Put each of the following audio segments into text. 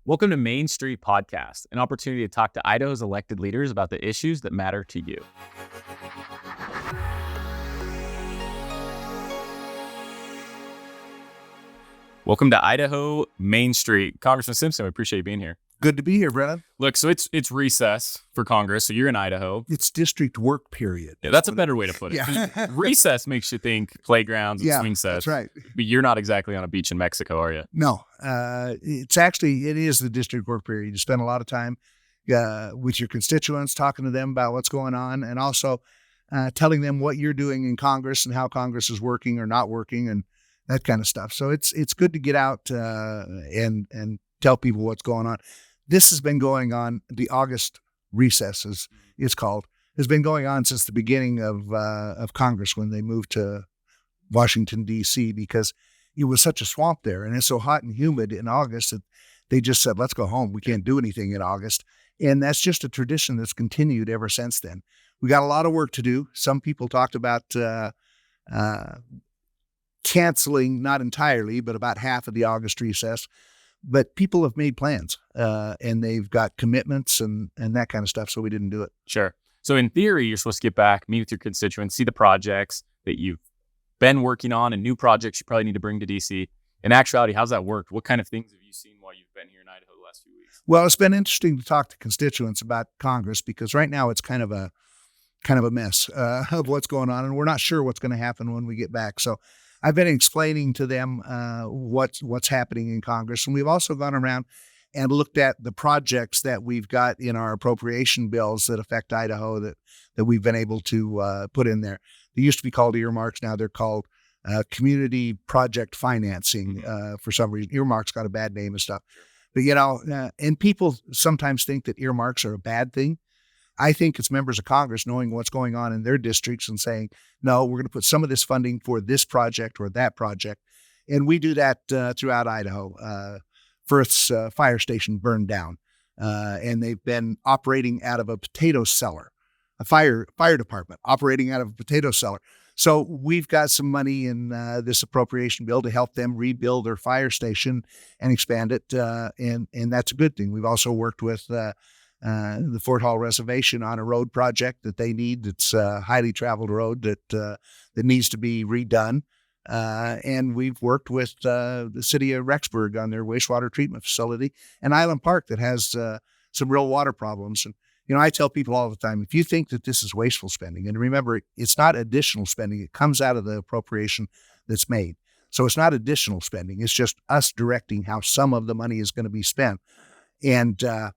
Welcome to Main Street Podcast, an opportunity to talk to Idaho's elected leaders about the issues that matter to you. Welcome to Idaho Main Street. Congressman Simpson, we appreciate you being here. Good to be here, Brennan. Look, so it's recess for Congress, so you're in Idaho. It's district work period. Yeah, that's a better way to put it. Yeah. Recess makes you think playgrounds and swing sets. That's right. But you're not exactly on a beach in Mexico, are you? No, it is the district work period. You spend a lot of time with your constituents, talking to them about what's going on, and also telling them what you're doing in Congress and how Congress is working or not working and that kind of stuff. So it's good to get out and tell people what's going on. This has been going on. The August recess, as it's called, has been going on since the beginning of Congress when they moved to Washington, D.C., because it was such a swamp there. And it's so hot and humid in August that they just said, let's go home. We can't do anything in August. And that's just a tradition that's continued ever since then. We got a lot of work to do. Some people talked about canceling, not entirely, but about half of the August recess. But people have made plans and they've got commitments and that kind of stuff. So we didn't do it. Sure. So in theory, you're supposed to get back, meet with your constituents, see the projects that you've been working on and new projects you probably need to bring to DC. In actuality, how's that worked? What kind of things have you seen while you've been here in Idaho the last few weeks? Well, it's been interesting to talk to constituents about Congress because right now it's kind of a mess of what's going on. And we're not sure what's going to happen when we get back. So I've been explaining to them what's happening in Congress. And we've also gone around and looked at the projects that we've got in our appropriation bills that affect Idaho that we've been able to put in there. They used to be called earmarks. Now they're called community project financing for some reason. Earmarks got a bad name and stuff. But, and people sometimes think that earmarks are a bad thing. I think it's members of Congress knowing what's going on in their districts and saying, no, we're going to put some of this funding for this project or that project. And we do that throughout Idaho. Firth's fire station burned down, and they've been operating out of a potato cellar, a fire department operating out of a potato cellar. So we've got some money in this appropriation bill to help them rebuild their fire station and expand it, and that's a good thing. We've also worked with the Fort Hall Reservation on a road project that they need. It's a highly traveled road that needs to be redone. And we've worked with the city of Rexburg on their wastewater treatment facility and Island Park that has some real water problems. And, I tell people all the time, if you think that this is wasteful spending, and remember, it's not additional spending. It comes out of the appropriation that's made. So it's not additional spending. It's just us directing how some of the money is going to be spent. And, I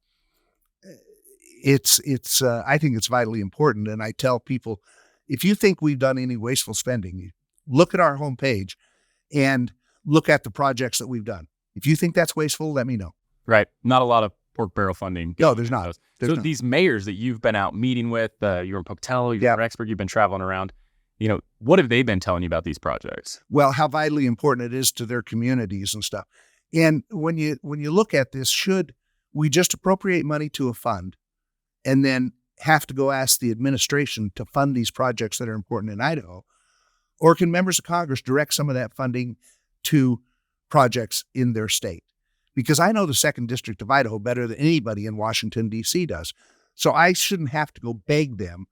think it's vitally important. And I tell people, if you think we've done any wasteful spending, look at our homepage and look at the projects that we've done. If you think that's wasteful, let me know. Right. Not a lot of pork barrel funding. No, there's not. These mayors that you've been out meeting with, you're in Pocatello, you're in Rexburg, you've been traveling around, what have they been telling you about these projects? Well, how vitally important it is to their communities and stuff. And when you look at this, should we just appropriate money to a fund and then have to go ask the administration to fund these projects that are important in Idaho? Or can members of Congress direct some of that funding to projects in their state? Because I know the 2nd District of Idaho better than anybody in Washington, D.C. does. So I shouldn't have to go beg them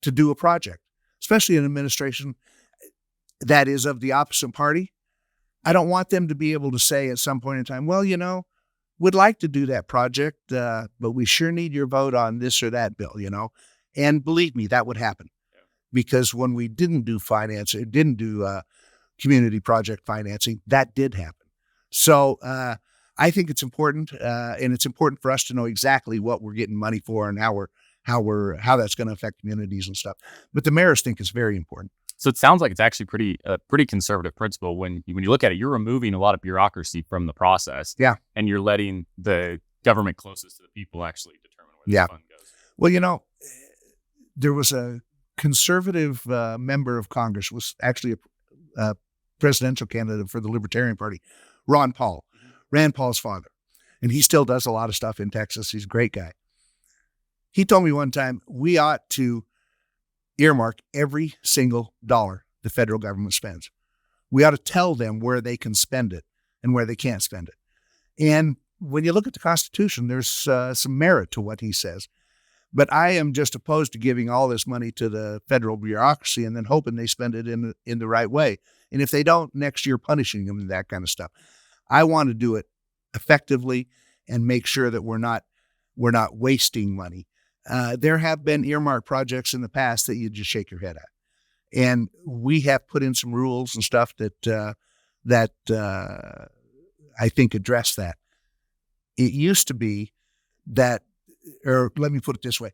to do a project, especially an administration that is of the opposite party. I don't want them to be able to say at some point in time, well, we'd like to do that project, but we sure need your vote on this or that bill, And believe me, that would happen. Because when we didn't do community project financing, that did happen. So I think it's important, and it's important for us to know exactly what we're getting money for and how that's going to affect communities and stuff. But the mayors think it's very important. So it sounds like it's actually pretty conservative principle. When you look at it, you're removing a lot of bureaucracy from the process. Yeah, and you're letting the government closest to the people actually determine where the fund goes. Well, there was a conservative member of Congress, was actually a presidential candidate for the Libertarian Party, Ron Paul, Rand Paul's father. And he still does a lot of stuff in Texas. He's a great guy. He told me one time, we ought to earmark every single dollar the federal government spends. We ought to tell them where they can spend it and where they can't spend it. And when you look at the Constitution, there's some merit to what he says. But I am just opposed to giving all this money to the federal bureaucracy and then hoping they spend it in the right way. And if they don't, next year punishing them and that kind of stuff. I want to do it effectively and make sure that we're not wasting money. There have been earmark projects in the past that you just shake your head at, and we have put in some rules and stuff that I think address that. It used to be that, or let me put it this way: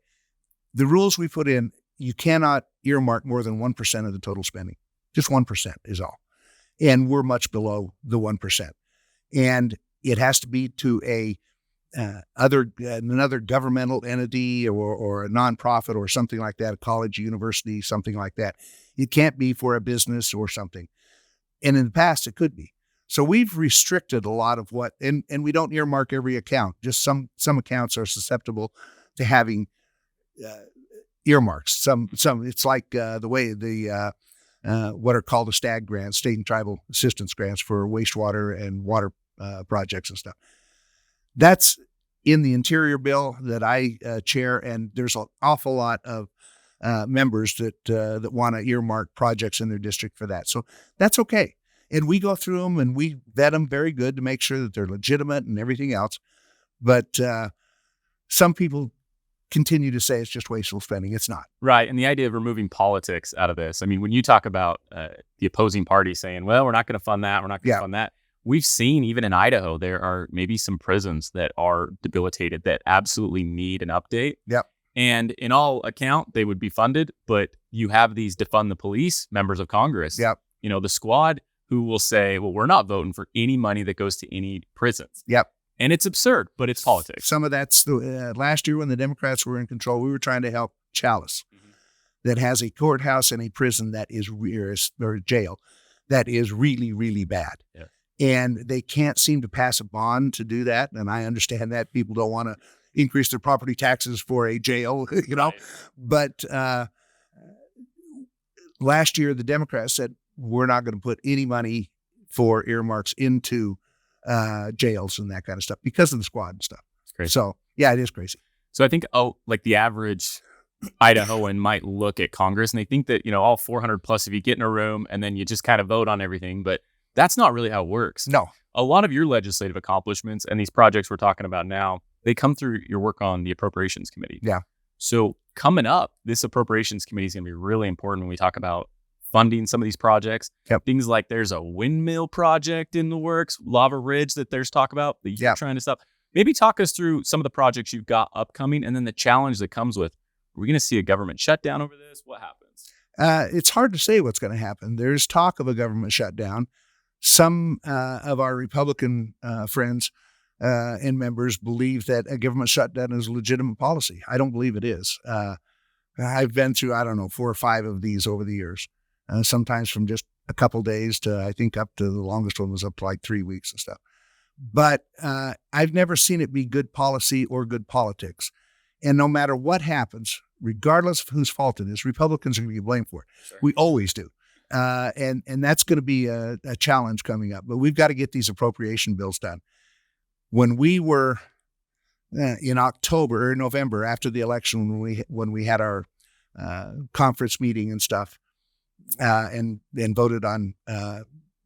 the rules we put in, you cannot earmark more than 1% of the total spending. Just 1% is all, and we're much below the 1%. And it has to be to another governmental entity or a nonprofit or something like that, a college, university, something like that. It can't be for a business or something. And in the past, it could be. So we've restricted a lot of what, and we don't earmark every account. Just some accounts are susceptible to having earmarks. Some it's like the way what are called the STAG grants, state and tribal assistance grants for wastewater and water projects and stuff. That's in the Interior bill that I chair, and there's an awful lot of members that want to earmark projects in their district for that. So that's okay. And we go through them and we vet them very good to make sure that they're legitimate and everything else. But some people continue to say it's just wasteful spending. It's not. Right. And the idea of removing politics out of this. I mean, when you talk about the opposing party saying, well, we're not going to fund that, we're not going to fund that. We've seen even in Idaho, there are maybe some prisons that are debilitated that absolutely need an update. Yep. And in all account, they would be funded. But you have these defund the police members of Congress. Yep. You know, the squad who will say, well, we're not voting for any money that goes to any prisons. Yep. And it's absurd, but it's politics. Some of that's last year when the Democrats were in control, we were trying to help Chalice, that has a courthouse and a prison that is, or jail, that is really, really bad. Yeah. And they can't seem to pass a bond to do that. And I understand that people don't want to increase their property taxes for a jail, you know. Right. But last year, the Democrats said, we're not going to put any money for earmarks into jails and that kind of stuff because of the squad and stuff. It's crazy. So, yeah, it is crazy. So I think, like the average Idahoan might look at Congress and they think that, you know, all 400 plus of you get in a room and then you just kind of vote on everything. But that's not really how it works. No. A lot of your legislative accomplishments and these projects we're talking about now, they come through your work on the Appropriations Committee. Yeah. So coming up, this Appropriations Committee is going to be really important when we talk about funding some of these projects. Yep. Things like there's a windmill project in the works, Lava Ridge that there's talk about that you're trying to stop. Maybe talk us through some of the projects you've got upcoming and then the challenge that comes with, are we going to see a government shutdown over this? What happens? It's hard to say what's going to happen. There's talk of a government shutdown. Some of our Republican friends and members believe that a government shutdown is a legitimate policy. I don't believe it is. I've been through, 4 or 5 of these over the years, sometimes from just a couple days to, I think, up to the longest one was up to like 3 weeks and stuff. But I've never seen it be good policy or good politics. And no matter what happens, regardless of whose fault it is, Republicans are going to be blamed for it. Sure. We always do. And that's going to be a challenge coming up. But we've got to get these appropriation bills done. When we were in October or November after the election, when we had our conference meeting and stuff, and voted on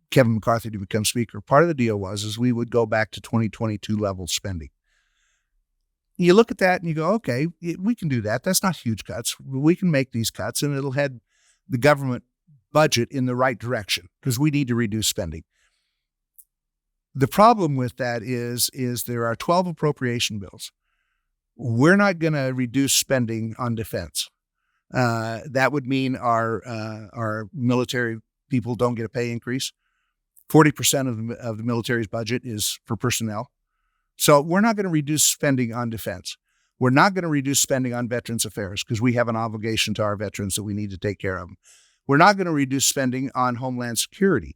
Kevin McCarthy to become Speaker, part of the deal was we would go back to 2022 level spending. You look at that and you go, okay, we can do that. That's not huge cuts. We can make these cuts, and it'll head the government budget in the right direction because we need to reduce spending. The problem with that is there are 12 appropriation bills. We're not going to reduce spending on defense. That would mean our military people don't get a pay increase. 40% of the military's budget is for personnel. So we're not going to reduce spending on defense. We're not going to reduce spending on Veterans Affairs because we have an obligation to our veterans that we need to take care of them. We're not going to reduce spending on Homeland Security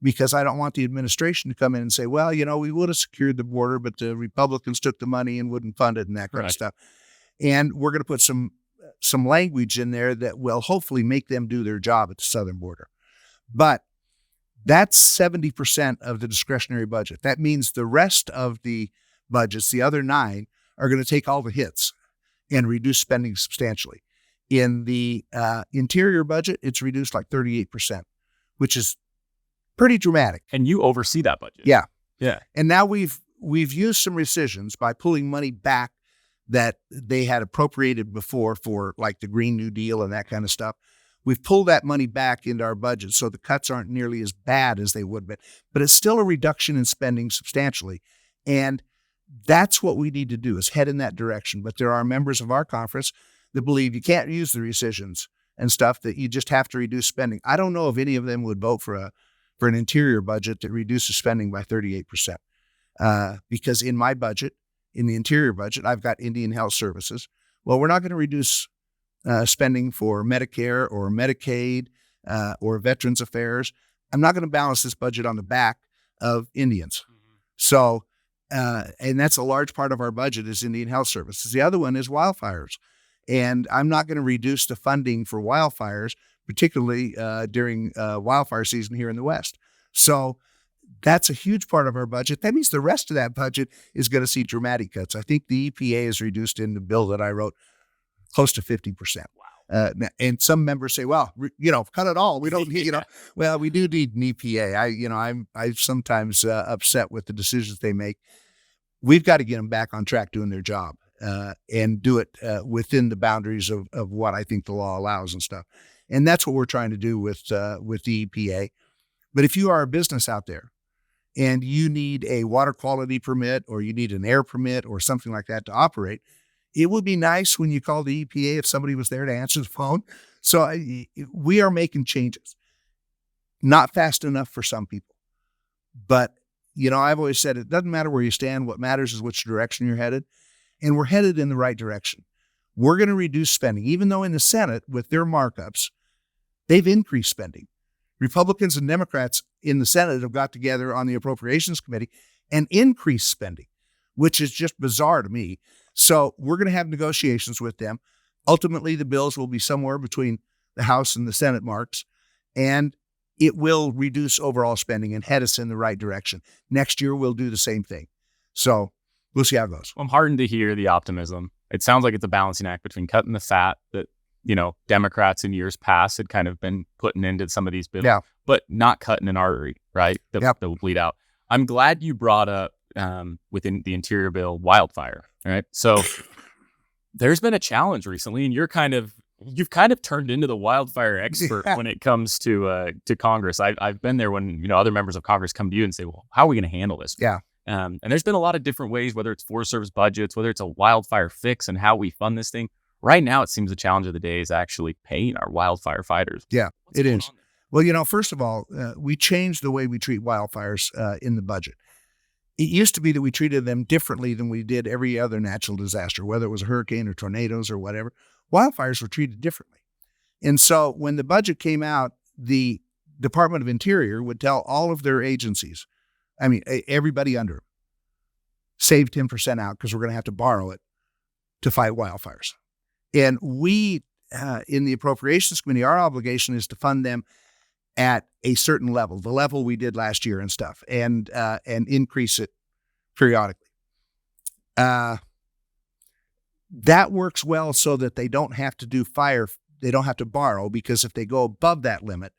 because I don't want the administration to come in and say, well, we would have secured the border, but the Republicans took the money and wouldn't fund it and that kind of stuff. And we're going to put some language in there that will hopefully make them do their job at the southern border. But that's 70% of the discretionary budget. That means the rest of the budgets, the other 9 are going to take all the hits and reduce spending substantially. In the interior budget, it's reduced like 38%, which is pretty dramatic. And you oversee that budget. Yeah. Yeah. And now we've used some rescissions by pulling money back that they had appropriated before for like the Green New Deal and that kind of stuff. We've pulled that money back into our budget, so the cuts aren't nearly as bad as they would have been. But it's still a reduction in spending substantially. And that's what we need to do, is head in that direction. But there are members of our conference that believe you can't use the rescissions and stuff, that you just have to reduce spending. I don't know if any of them would vote for an interior budget that reduces spending by 38%. Because in my budget, in the interior budget, I've got Indian Health Services. Well, we're not going to reduce spending for Medicare or Medicaid or Veterans Affairs. I'm not going to balance this budget on the back of Indians. Mm-hmm. So, and that's a large part of our budget is Indian Health Services. The other one is wildfires. And I'm not going to reduce the funding for wildfires, particularly during wildfire season here in the West. So that's a huge part of our budget. That means the rest of that budget is going to see dramatic cuts. I think the EPA is reduced in the bill that I wrote close to 50%. Wow. And some members say, well, cut it all. We don't need, well, we do need an EPA. I'm sometimes upset with the decisions they make. We've got to get them back on track doing their job and do it within the boundaries of what I think the law allows and stuff. And that's what we're trying to do with the EPA. But if you are a business out there and you need a water quality permit or you need an air permit or something like that to operate, it would be nice when you call the EPA if somebody was there to answer the phone. So we are making changes. Not fast enough for some people. But, I've always said it doesn't matter where you stand. What matters is which direction you're headed. And we're headed in the right direction. We're going to reduce spending, even though in the Senate, with their markups, they've increased spending. Republicans and Democrats in the Senate have got together on the Appropriations Committee and increased spending, which is just bizarre to me. So we're going to have negotiations with them. Ultimately, the bills will be somewhere between the House and the Senate marks, and it will reduce overall spending and head us in the right direction. Next year, we'll do the same thing. So we'll see how it goes. I'm heartened to hear the optimism. It sounds like it's a balancing act between cutting the fat that Democrats in years past had kind of been putting into some of these bills, but not cutting an artery, right? That will bleed out. I'm glad you brought up within the interior bill, wildfire, right? So there's been a challenge recently, and you've kind of turned into the wildfire expert when it comes to Congress. I've been there when, other members of Congress come to you and say, well, how are we going to handle this? Yeah. And there's been a lot of different ways, whether it's Forest Service budgets, whether it's a wildfire fix and how we fund this thing. Right now, it seems the challenge of the day is actually paying our wildfire fighters. Yeah, it is. Well, first of all, we changed the way we treat wildfires in the budget. It used to be that we treated them differently than we did every other natural disaster, whether it was a hurricane or tornadoes or whatever. Wildfires were treated differently. And so when the budget came out, the Department of Interior would tell all of their agencies, everybody under them, save 10% out because we're going to have to borrow it to fight wildfires. And we, in the Appropriations Committee, our obligation is to fund them at a certain level, the level we did last year and stuff, and increase it periodically. That works well so that they don't have to they don't have to borrow, because if they go above that limit,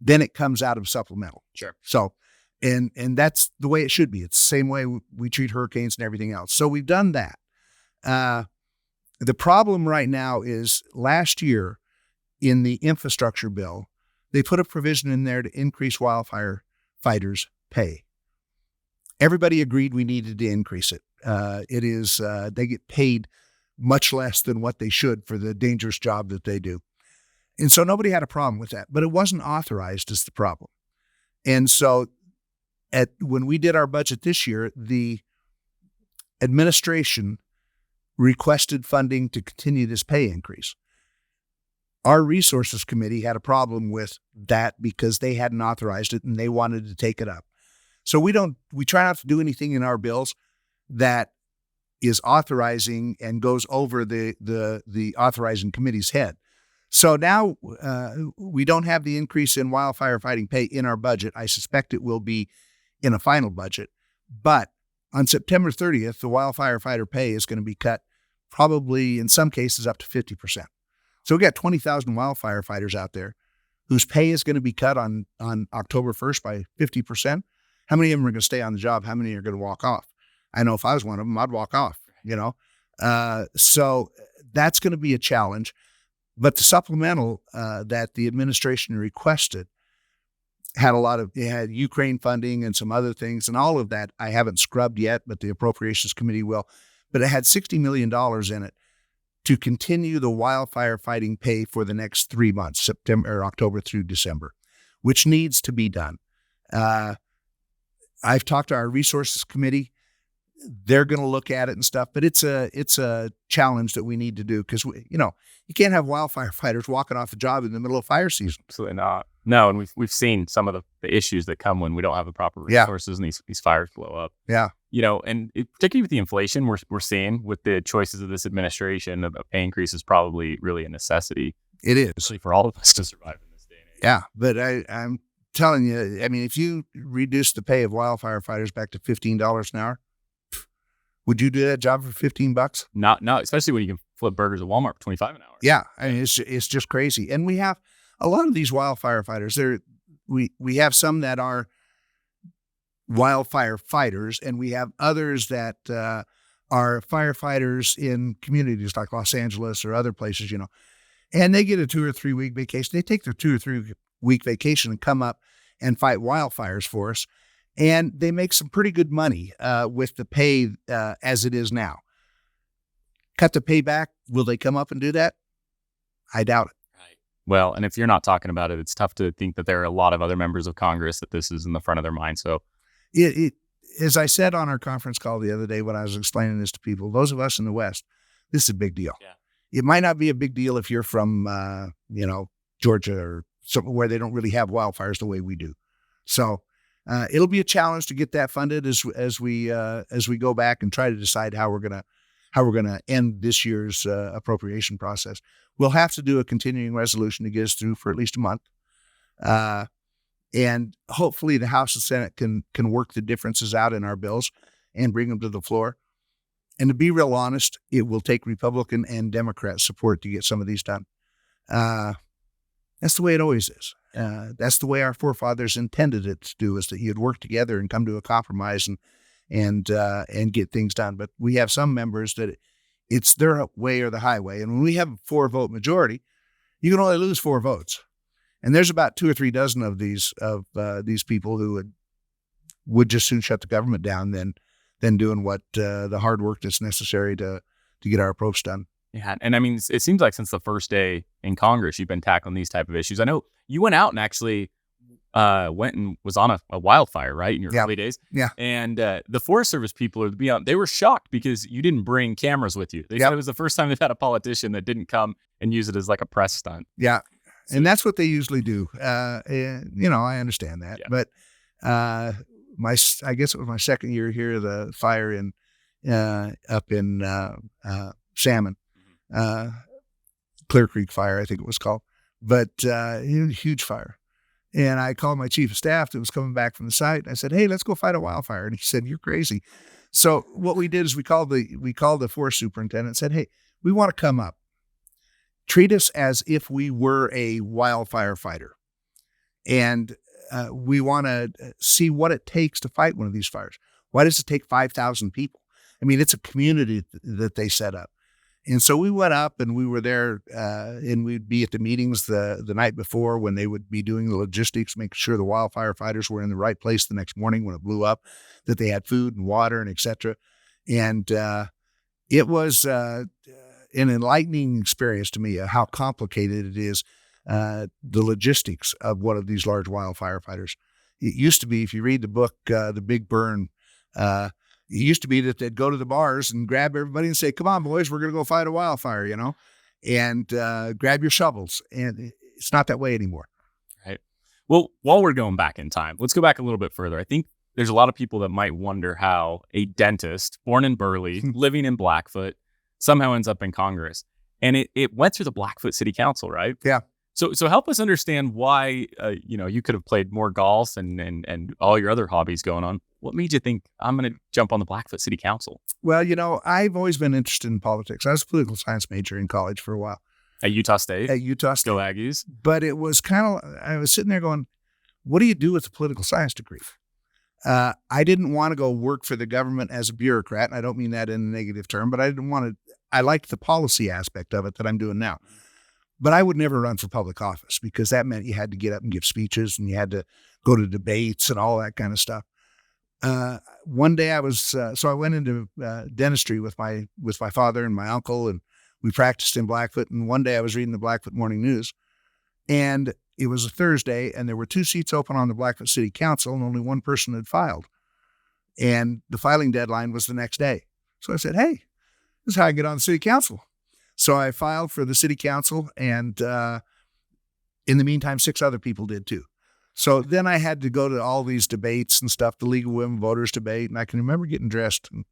then it comes out of supplemental. Sure. So, and that's the way it should be. It's the same way we treat hurricanes and everything else. So we've done that. The problem right now is last year in the infrastructure bill, they put a provision in there to increase wildfire fighters' pay. Everybody agreed we needed to increase it. They get paid much less than what they should for the dangerous job that they do. And so nobody had a problem with that, but it wasn't authorized is the problem. And so when we did our budget this year, the administration requested funding to continue this pay increase. Our Resources Committee had a problem with that because they hadn't authorized it and they wanted to take it up. So we try not to do anything in our bills that is authorizing and goes over the authorizing committee's head. So now we don't have the increase in wildfire fighting pay in our budget. I suspect it will be in a final budget, but On September 30th, the wildfire fighter pay is going to be cut probably in some cases up to 50%. So we got 20,000 wildfire fighters out there whose pay is going to be cut on October 1st by 50%. How many of them are going to stay on the job? How many are going to walk off? I know if I was one of them, I'd walk off, So that's going to be a challenge. But the supplemental that the administration requested had it had Ukraine funding and some other things, and all of that I haven't scrubbed yet, but the Appropriations Committee will. But it had $60 million in it to continue the wildfire fighting pay for the next 3 months, October through December, which needs to be done. I've talked to our resources committee. They're going to look at it and stuff, but it's a challenge that we need to do because you can't have wildfire fighters walking off the job in the middle of fire season. Absolutely not. No, and we've seen some of the issues that come when we don't have the proper resources and these fires blow up. Yeah. And particularly with the inflation we're seeing with the choices of this administration, a pay increase is probably really a necessity. It is. Especially for all of us to survive in this day and age. Yeah, but I'm telling you, I mean, if you reduce the pay of wildfire fighters back to $15 an hour, would you do that job for $15? Not, especially when you can flip burgers at Walmart for $25 an hour. Yeah, I mean, it's just crazy. And we have a lot of these wildfire fighters. We have some that are wildfire fighters, and we have others that are firefighters in communities like Los Angeles or other places, and they get a 2 or 3 week vacation. They take their 2 or 3 week vacation and come up and fight wildfires for us. And they make some pretty good money with the pay as it is now. Cut the pay back. Will they come up and do that? I doubt it. Right. Well, and if you're not talking about it, it's tough to think that there are a lot of other members of Congress that this is in the front of their mind. So as I said on our conference call the other day when I was explaining this to people, those of us in the West, this is a big deal. Yeah. It might not be a big deal if you're from, Georgia or somewhere where they don't really have wildfires the way we do. So it'll be a challenge to get that funded as we go back and try to decide how we're gonna end this year's appropriation process. We'll have to do a continuing resolution to get us through for at least a month, and hopefully the House and Senate can work the differences out in our bills and bring them to the floor. And to be real honest, it will take Republican and Democrat support to get some of these done. That's the way it always is. That's the way our forefathers intended it to do, is that you'd work together and come to a compromise and get things done. But we have some members that it's their way or the highway. And when we have a 4-vote majority, you can only lose 4 votes. And there's about 2 or 3 dozen of these people who would just soon shut the government down than doing what the hard work that's necessary to get our approach done. Yeah, and I mean, it seems like since the first day in Congress, you've been tackling these type of issues. I know you went out and actually went and was on a wildfire, right, in your early days? Yeah. And the Forest Service people, they were shocked because you didn't bring cameras with you. They said it was the first time they've had a politician that didn't come and use it as like a press stunt. Yeah, and that's what they usually do. I understand that. Yeah. But I guess it was my second year here, the fire up in Salmon. Clear Creek Fire, I think it was called, but huge fire. And I called my chief of staff that was coming back from the site. I said, "Hey, let's go fight a wildfire." And he said, "You're crazy." So what we did is we called the forest superintendent and said, "Hey, we want to come up. Treat us as if we were a wildfire fighter, and we want to see what it takes to fight one of these fires. Why does it take 5,000 people? I mean, it's a community that they set up." And so we went up and we were there, and we'd be at the meetings the night before when they would be doing the logistics, making sure the wildfire fighters were in the right place the next morning when it blew up, that they had food and water and et cetera. And it was an enlightening experience to me how complicated it is, the logistics of one of these large wildfire fighters. It used to be, if you read the book, The Big Burn, it used to be that they'd go to the bars and grab everybody and say, "Come on, boys, we're going to go fight a wildfire," and grab your shovels. And it's not that way anymore. Right. Well, while we're going back in time, let's go back a little bit further. I think there's a lot of people that might wonder how a dentist born in Burley, living in Blackfoot, somehow ends up in Congress. And it went through the Blackfoot City Council, right? Yeah. So help us understand why you could have played more golf and all your other hobbies going on. What made you think I'm going to jump on the Blackfoot City Council Well, I've always been interested in politics. I was a political science major in college for a while at Utah State? at Utah State. Go Aggies! But it was I was sitting there going, what do you do with a political science degree? I didn't want to go work for the government as a bureaucrat. And I don't mean that in a negative term, but I liked the policy aspect of it that I'm doing now. But I would never run for public office because that meant you had to get up and give speeches and you had to go to debates and all that kind of stuff. One day I went into dentistry with my father and my uncle, and we practiced in Blackfoot. And one day I was reading the Blackfoot Morning News, and it was a Thursday, and there were 2 seats open on the Blackfoot City Council, and only one person had filed. And the filing deadline was the next day. So I said, hey, this is how I get on the city council. So I filed for the city council, and in the meantime, 6 other people did too. So then I had to go to all these debates and stuff, the League of Women Voters debate, and I can remember getting dressed. And,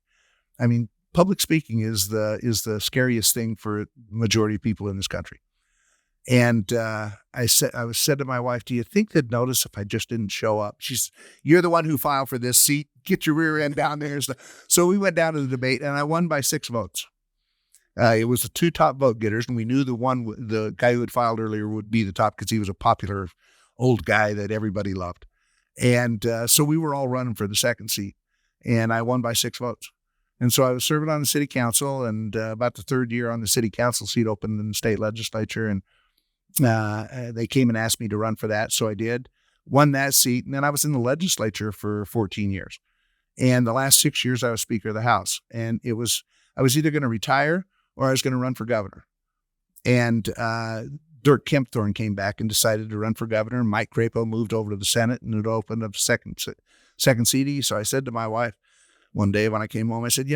I mean, public speaking is the scariest thing for the majority of people in this country. And I said to my wife, do you think they'd notice if I just didn't show up? You're the one who filed for this seat. Get your rear end down there. So we went down to the debate, and I won by 6 votes. It was the 2 top vote getters, and we knew the guy who had filed earlier would be the top because he was a popular old guy that everybody loved. And so we were all running for the second seat, and I won by 6 votes. And so I was serving on the city council, and about the 3rd year on the city council seat opened in the state legislature, and they came and asked me to run for that. So I did, won that seat. And then I was in the legislature for 14 years. And the last 6 years I was Speaker of the House. And I was either going to retire or I was going to run for governor. And Dirk Kempthorne came back and decided to run for governor. Mike Crapo moved over to the Senate, and it opened up second seat. So I said to my wife one day when I came home, I said,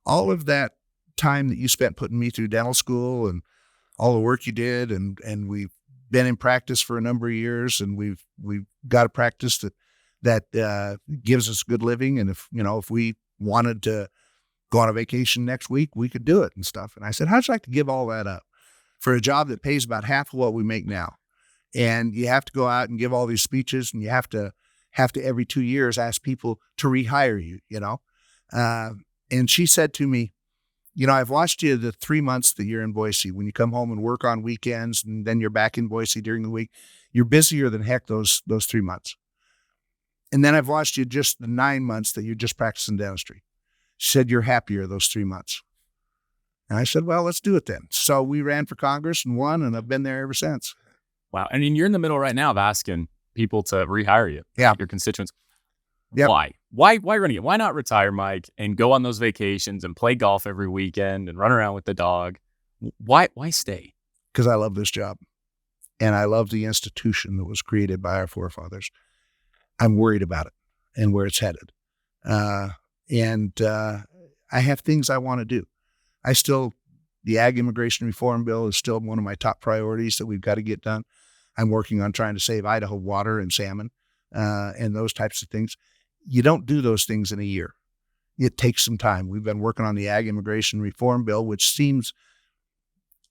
all of that time that you spent putting me through dental school and all the work you did, and we've been in practice for a number of years, and we've got a practice that gives us good living. And if we wanted to go on a vacation next week, we could do it and stuff. And I said, how'd you like to give all that up for a job that pays about half of what we make now? And you have to go out and give all these speeches, and you have to every 2 years ask people to rehire you, and she said to me, I've watched you the 3 months that you're in Boise. When you come home and work on weekends, and then you're back in Boise during the week, you're busier than heck those 3 months. And then I've watched you just the 9 months that you're just practicing dentistry. She said, you're happier those 3 months. And I said, well, let's do it then. So we ran for Congress and won, and I've been there ever since. Wow. I mean, you're in the middle right now of asking people to rehire you. Yeah. Your constituents. Yep. Why? Why running it? Why not retire, Mike, and go on those vacations and play golf every weekend and run around with the dog? Why stay? Because I love this job, and I love the institution that was created by our forefathers. I'm worried about it and where it's headed. And I have things I want to do. The ag immigration reform bill is still one of my top priorities that we've got to get done. I'm working on trying to save Idaho water and salmon and those types of things. You don't do those things in a year. It takes some time. We've been working on the ag immigration reform bill, which seems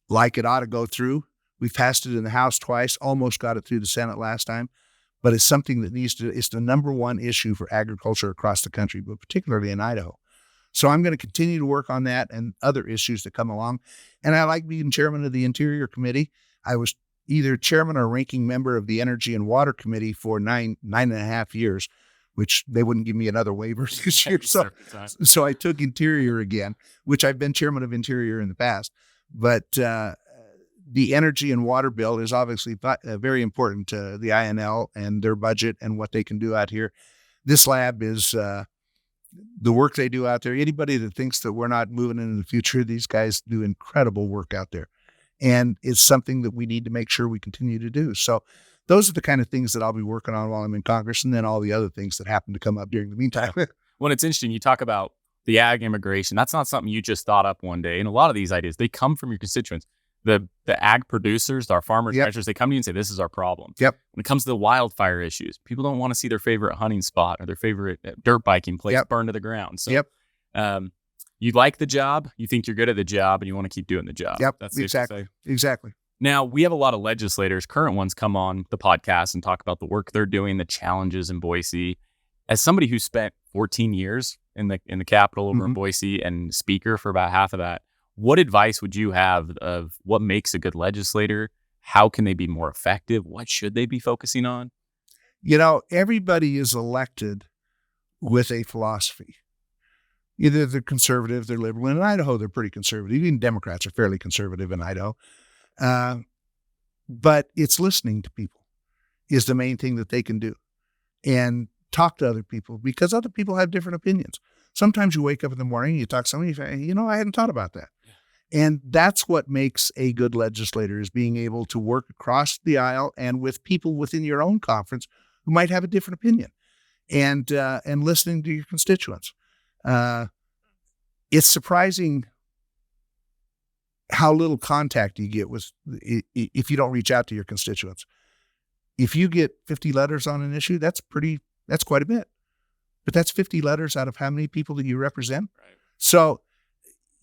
like it ought to go through. We've passed it in the House twice, almost got it through the Senate last time, but it's something that it's the number one issue for agriculture across the country, but particularly in Idaho. So I'm going to continue to work on that and other issues that come along. And I like being chairman of the Interior Committee. I was either chairman or ranking member of the Energy and Water Committee for nine and a half years, which they wouldn't give me another waiver this year. So I took Interior again, which I've been chairman of Interior in the past. But the energy and water bill is obviously very important to the INL and their budget and what they can do out here. This lab is the work they do out there. Anybody that thinks that we're not moving into the future, these guys do incredible work out there. And it's something that we need to make sure we continue to do. So those are the kind of things that I'll be working on while I'm in Congress, and then all the other things that happen to come up during the meantime. Well, it's interesting. You talk about the ag immigration. That's not something you just thought up one day. And a lot of these ideas, they come from your constituents. The ag producers, our farmers, ranchers, they come to you and say, this is our problem. Yep. When it comes to the wildfire issues, people don't want to see their favorite hunting spot or their favorite dirt biking place burned to the ground. So you like the job, you think you're good at the job, and you want to keep doing the job. Yep, That's exactly. Now, we have a lot of legislators, current ones, come on the podcast and talk about the work they're doing, the challenges in Boise. As somebody who spent 14 years in the Capitol over in Boise and speaker for about half of that, what advice would you have of what makes a good legislator? How can they be more effective? What should they be focusing on? Everybody is elected with a philosophy. Either they're conservative, they're liberal. In Idaho, they're pretty conservative. Even Democrats are fairly conservative in Idaho. But it's listening to people is the main thing that they can do. And talk to other people, because other people have different opinions. Sometimes you wake up in the morning, you talk to somebody, you say, I hadn't thought about that. And that's what makes a good legislator, is being able to work across the aisle and with people within your own conference who might have a different opinion, and listening to your constituents. It's surprising how little contact you get if you don't reach out to your constituents. If you get 50 letters on an issue, that's quite a bit. But that's 50 letters out of how many people that you represent? Right. So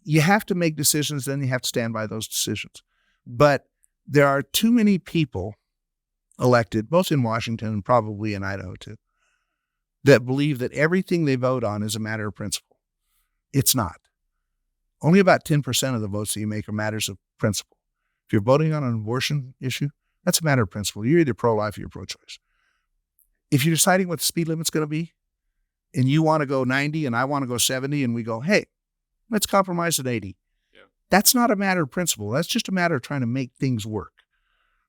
you have to make decisions, then you have to stand by those decisions. But there are too many people elected, both in Washington and probably in Idaho too, that believe that everything they vote on is a matter of principle. It's not. Only about 10% of the votes that you make are matters of principle. If you're voting on an abortion issue, that's a matter of principle. You're either pro-life or you're pro-choice. If you're deciding what the speed limit's going to be, and you want to go 90 and I want to go 70, and we go, hey, let's compromise at 80. Yeah. That's not a matter of principle. That's just a matter of trying to make things work.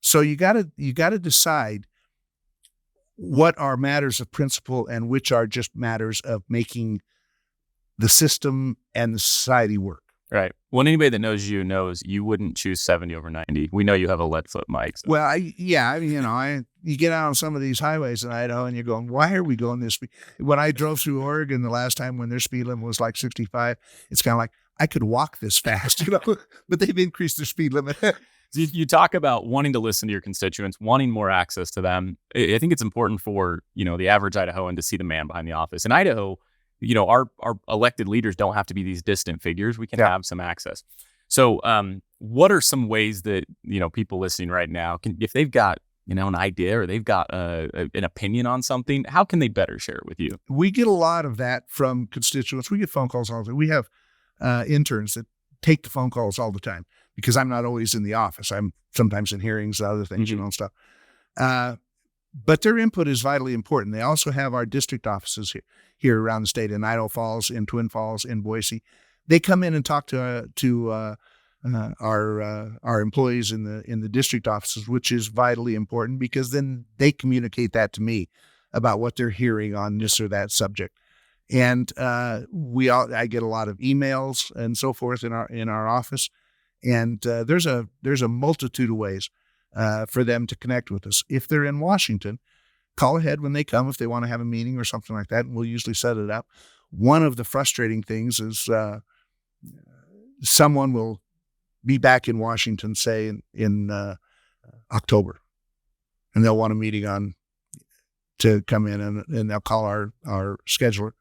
So you got to decide what are matters of principle and which are just matters of making the system and the society work. Right. Well, anybody that knows you wouldn't choose 70 over 90. We know you have a lead foot mic. So. Well, you get out on some of these highways in Idaho and you're going, why are we going this speed? When I drove through Oregon the last time when their speed limit was like 65, it's kind of like, I could walk this fast, but they've increased their speed limit. You talk about wanting to listen to your constituents, wanting more access to them. I think it's important for, the average Idahoan to see the man behind the office. In Idaho, our elected leaders don't have to be these distant figures. We can have some access. So what are some ways that, people listening right now if they've got, an idea or they've got an opinion on something, how can they better share it with you? We get a lot of that from constituents. We get phone calls all the time. We have interns that take the phone calls all the time because I'm not always in the office. I'm sometimes in hearings, other things, and stuff. But their input is vitally important. They also have our district offices here around the state, in Idaho Falls, in Twin Falls, in Boise. They come in and talk to our employees in the district offices, which is vitally important because then they communicate that to me about what they're hearing on this or that subject. And I get a lot of emails and so forth in our office, and there's a multitude of ways for them to connect with us. If they're in Washington, call ahead when they come if they want to have a meeting or something like that, and we'll usually set it up. One of the frustrating things is someone will be back in Washington, say in October, and they'll want a meeting to come in, and they'll call our scheduler.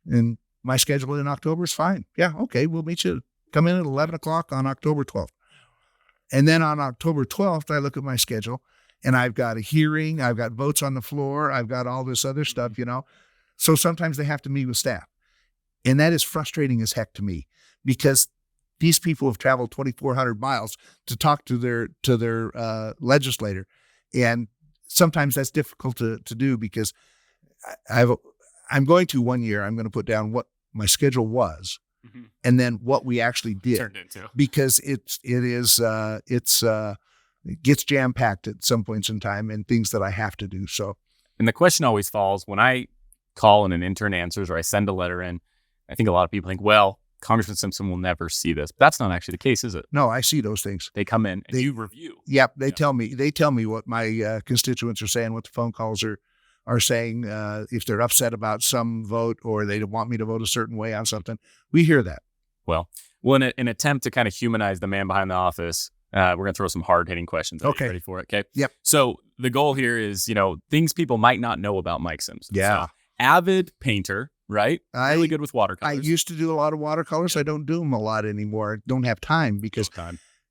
And my schedule in October is fine. Yeah, okay, we'll meet you. Come in at 11 o'clock on October 12th. And then on October 12th, I look at my schedule, and I've got a hearing, I've got votes on the floor, I've got all this other stuff, So sometimes they have to meet with staff. And that is frustrating as heck to me because these people have traveled 2,400 miles to talk to their legislator. And sometimes that's difficult to do because I'm going to put down what my schedule was, and then what we actually did turned into, because it gets jam packed at some points in time and things that I have to do. So, and the question always falls when I call and an intern answers or I send a letter in. I think a lot of people think, well, Congressman Simpson will never see this. But that's not actually the case, is it? No, I see those things. They come in and you review. Yep, they tell me what my constituents are saying, what the phone calls are saying, if they're upset about some vote or they want me to vote a certain way on something. We hear that. Well, in an attempt to kind of humanize the man behind the office, we're going to throw some hard-hitting questions at you. Ready for it? Okay. Yep. So the goal here is, things people might not know about Mike Simpson. Yeah. So, avid painter, right? Really good with watercolors. I used to do a lot of watercolors. I don't do them a lot anymore. I don't have time because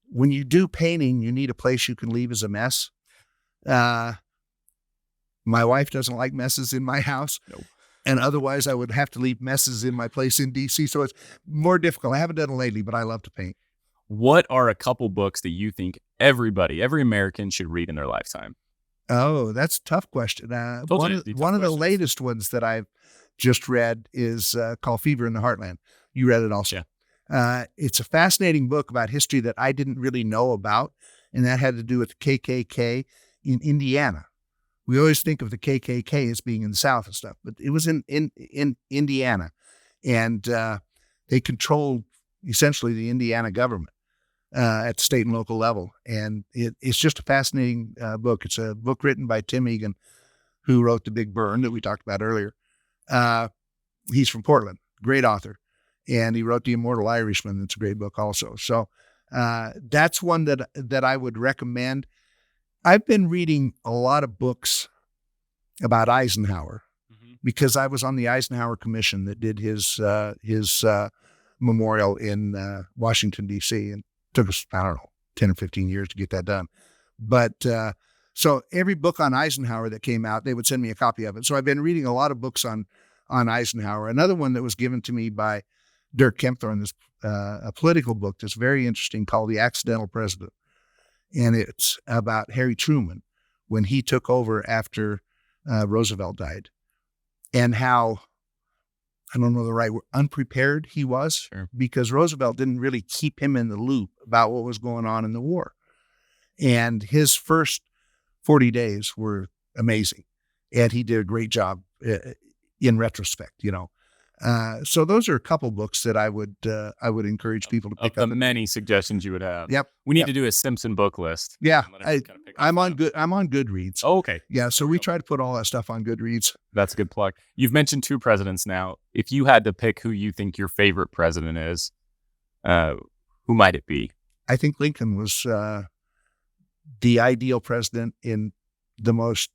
when you do painting, you need a place you can leave as a mess. My wife doesn't like messes in my house. Nope. And otherwise I would have to leave messes in my place in DC. So it's more difficult. I haven't done it lately, but I love to paint. What are a couple books that you think every American should read in their lifetime? Oh, that's a tough question. One of the latest ones that I've just read is called Fever in the Heartland. You read it also. Yeah. It's a fascinating book about history that I didn't really know about, and that had to do with the KKK in Indiana. We always think of the KKK as being in the South and stuff, but it was in Indiana, and they controlled essentially the Indiana government at the state and local level. And it's just a fascinating book. It's a book written by Tim Egan, who wrote The Big Burn that we talked about earlier. He's from Portland, great author. And he wrote The Immortal Irishman. That's a great book also. So that's one that I would recommend. I've been reading a lot of books about Eisenhower because I was on the Eisenhower Commission that did his memorial in Washington, D.C. And it took us, I don't know, 10 or 15 years to get that done. But so every book on Eisenhower that came out, they would send me a copy of it. So I've been reading a lot of books on Eisenhower. Another one that was given to me by Dirk Kempthorne, this a political book that's very interesting called The Accidental President. And it's about Harry Truman when he took over after Roosevelt died, and how, I don't know the right word, unprepared he was. Sure. Because Roosevelt didn't really keep him in the loop about what was going on in the war. And his first 40 days were amazing. And he did a great job in retrospect, you know. So those are a couple books that I would encourage people to pick up. Of the many suggestions you would have. Yep. We need to do a Simpson book list. Yeah. I'm on Goodreads. Oh, okay. Yeah. So we try to put all that stuff on Goodreads. That's a good plug. You've mentioned two presidents now. If you had to pick who you think your favorite president is, who might it be? I think Lincoln was the ideal president in the most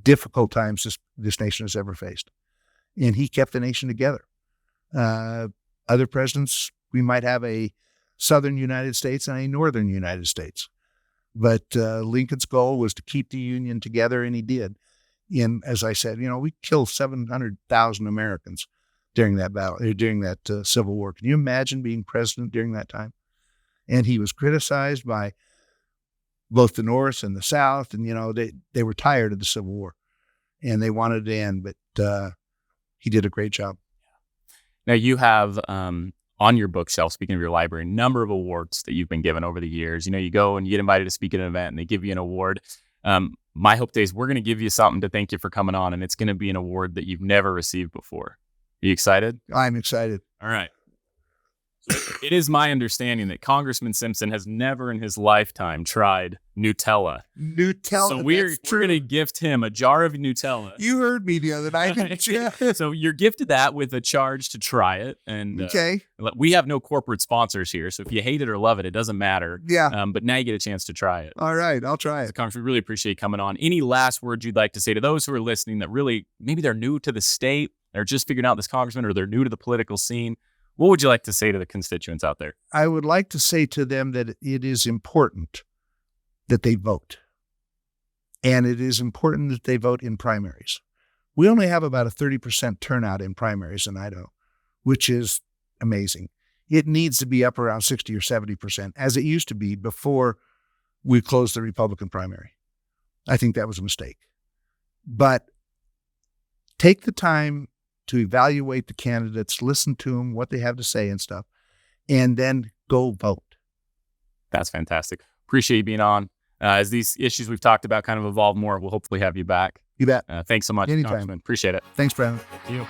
difficult times this nation has ever faced. And he kept the nation together. Other presidents, we might have a southern United States and a northern United States. But Lincoln's goal was to keep the Union together, and he did. And as I said, you know, we killed 700,000 Americans during that battle, during that Civil War. Can you imagine being president during that time? And he was criticized by both the North and the South. And, you know, they were tired of the Civil War and they wanted it to end. But he did a great job. Now you have on your bookshelf, speaking of your library, a number of awards that you've been given over the years. You know, you go and you get invited to speak at an event and they give you an award. My hope is we're going to give you something to thank you for coming on, and it's going to be an award that you've never received before. Are you excited? I'm excited. All right. It is my understanding that Congressman Simpson has never in his lifetime tried Nutella. So we're going to gift him a jar of Nutella. You heard me the other night. Yeah. So you're gifted that with a charge to try it. And okay. We have no corporate sponsors here, so if you hate it or love it, it doesn't matter. Yeah. But now you get a chance to try it. All right, I'll try it. So, Congressman, we really appreciate you coming on. Any last words you'd like to say to those who are listening that really, maybe they're new to the state, they're just figuring out this congressman, or they're new to the political scene? What would you like to say to the constituents out there? I would like to say to them that it is important that they vote. And it is important that they vote in primaries. We only have about a 30% turnout in primaries in Idaho, which is amazing. It needs to be up around 60 or 70%, as it used to be before we closed the Republican primary. I think that was a mistake. But take the time to evaluate the candidates, listen to them, what they have to say and stuff, and then go vote. That's fantastic. Appreciate you being on. As these issues we've talked about kind of evolve more, we'll hopefully have you back. You bet. Thanks so much, Anytime. Congressman. Appreciate it. Thanks, Brandon. Thank you.